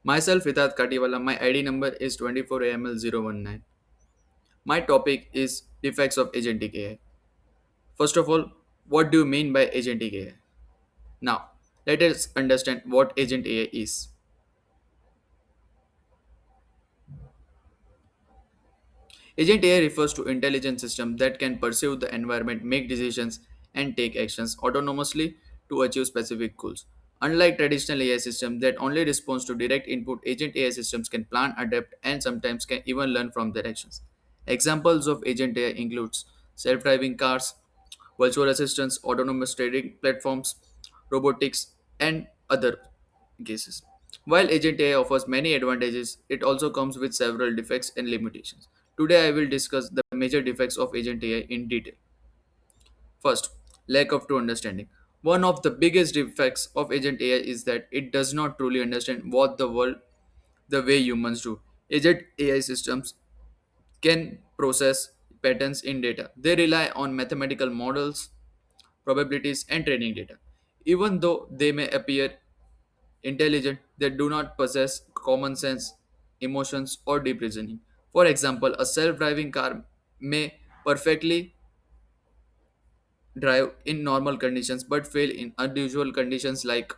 Myself, Hitat Katiwala, my ID number is 24AML019. My topic is defects of agentic AI. First of all, what do you mean by agentic AI? Now, let us understand what agent AI is. Agent AI refers to intelligent system that can perceive the environment, make decisions, and take actions autonomously to achieve specific goals. Unlike traditional AI systems that only respond to direct input, agent AI systems can plan, adapt, and sometimes can even learn from their actions. Examples of agent AI includes self-driving cars, virtual assistants, autonomous trading platforms, robotics, and other cases. While Agent AI offers many advantages, it also comes with several defects and limitations. Today, I will discuss the major defects of Agent AI in detail. First, lack of true understanding. One of the biggest defects of Agent AI is that it does not truly understand what the world the way humans do. Agent AI systems can process patterns in data. They rely on mathematical models, probabilities, and training data. Even though they may appear intelligent, they do not possess common sense, emotions, or deep reasoning. For example, a self driving car may perfectly drive in normal conditions but fail in unusual conditions like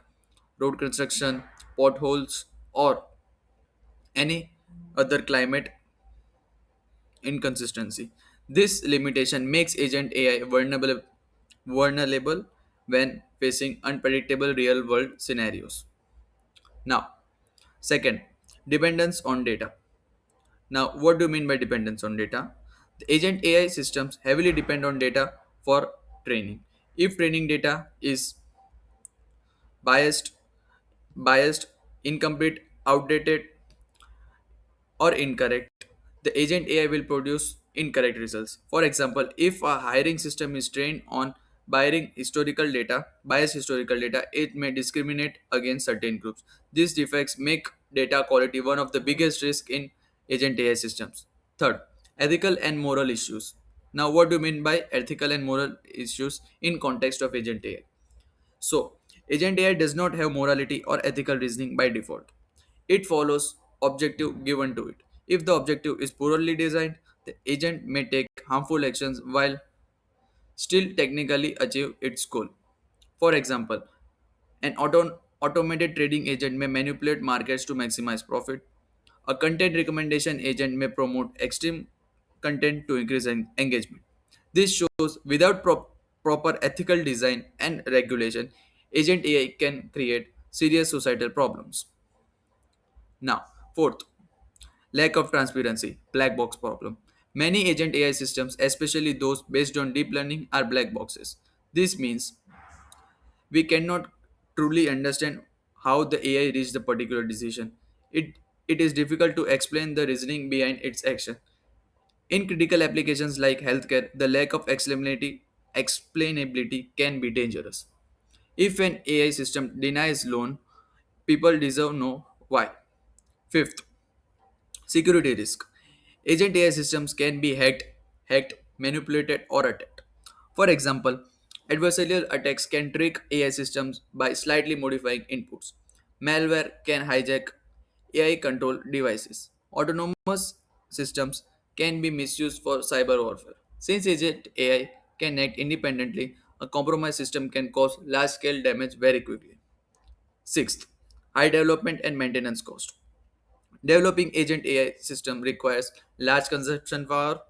road construction, potholes, or any other climate inconsistency. This limitation makes agent AI vulnerable when facing unpredictable real world scenarios. Now, second, dependence on data. Now, what do you mean by dependence on data? The agent AI systems heavily depend on data for training. If training data is biased, biased, incomplete, outdated, or incorrect, the agent AI will produce incorrect results. For example, if a hiring system is trained on biased historical data, it may discriminate against certain groups. These defects make data quality one of the biggest risks in agent AI systems. Third, ethical and moral issues. Now, what do you mean by ethical and moral issues in context of agent AI? So, agent AI does not have morality or ethical reasoning by default. It follows objective given to it. If the objective is poorly designed, the agent may take harmful actions while still technically achieve its goal. For example, an automated trading agent may manipulate markets to maximize profit. A content recommendation agent may promote extreme content to increase engagement. This shows without proper ethical design and regulation, agent AI can create serious societal problems. Now, fourth, lack of transparency, black box problem. Many agent AI systems, especially those based on deep learning, are black boxes. This means we cannot truly understand how the AI reached a particular decision. It is difficult to explain the reasoning behind its action. In critical applications like healthcare, the lack of explainability can be dangerous. If an AI system denies loan, people deserve know why. Fifth, security risk. Agent AI systems can be hacked, manipulated, or attacked. For example, adversarial attacks can trick AI systems by slightly modifying inputs. Malware can hijack AI controlled devices. Autonomous systems can be misused for cyber warfare. Since agent AI can act independently, a compromised system can cause large scale damage very quickly. Sixth, high development and maintenance cost. Developing agent AI system requires large consumption power,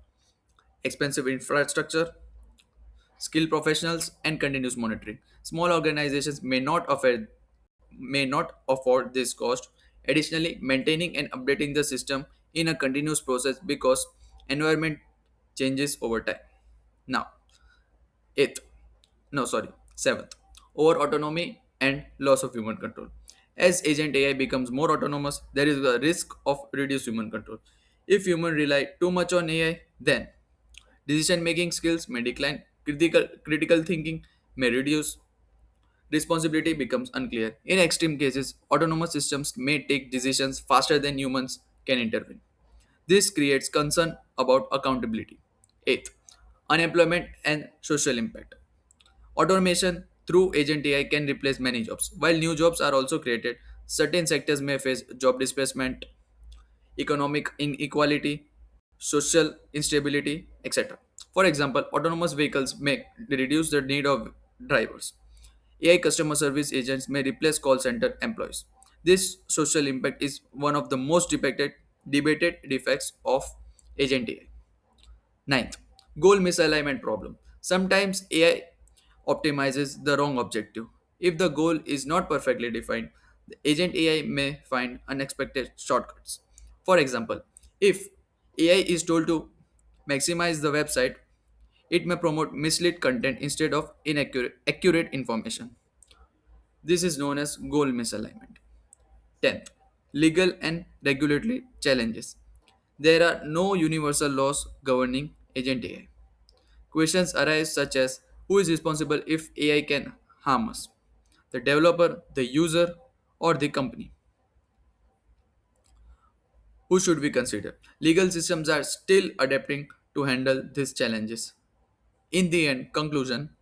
expensive infrastructure, skilled professionals, and continuous monitoring. Small organizations may not afford this cost. Additionally, maintaining and updating the system in a continuous process because environment changes over time. Now, eighth, no sorry, seventh, over autonomy and loss of human control. As agent AI becomes more autonomous, there is a risk of reduced human control. If humans rely too much on AI, then decision making skills may decline, critical thinking may reduce, responsibility becomes unclear. In extreme cases, autonomous systems may take decisions faster than humans can intervene. This creates concern about accountability. Eighth, unemployment and social impact. Automation through agent AI can replace many jobs. While new jobs are also created, Certain sectors may face job displacement, economic inequality, social instability, etc. For example, autonomous vehicles may reduce the need of drivers. AI customer service agents may replace call center employees. This social impact is one of the most debated defects of agent AI. Ninth, goal misalignment problem. Sometimes AI optimizes the wrong objective. If the goal is not perfectly defined, the agent AI may find unexpected shortcuts. For example, if AI is told to maximize the website, it may promote mislead content instead of inaccurate accurate information. This is known as goal misalignment. 10th, legal and regulatory challenges. There are no universal laws governing agent AI. Questions arise such as who is responsible if AI can harm us? The developer, the user, or the company? Who should we consider? Legal systems are still adapting to handle these challenges. In the end, conclusion,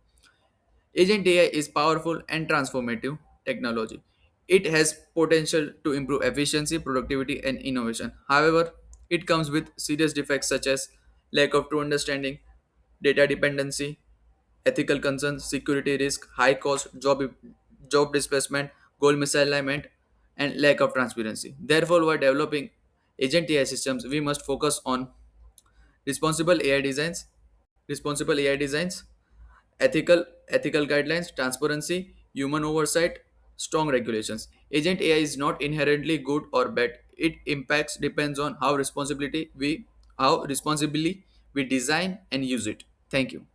Agent AI is powerful and transformative technology. It has potential to improve efficiency, productivity, and innovation. However, it comes with serious defects such as lack of true understanding, data dependency, ethical concerns, security risk, high cost, job displacement, goal misalignment, and lack of transparency. Therefore, while developing agent AI systems, we must focus on responsible AI designs, responsible AI designs, ethical guidelines, transparency, human oversight, strong regulations. Agent AI is not inherently good or bad. It impacts depends on how responsibly we design and use it. Thank you.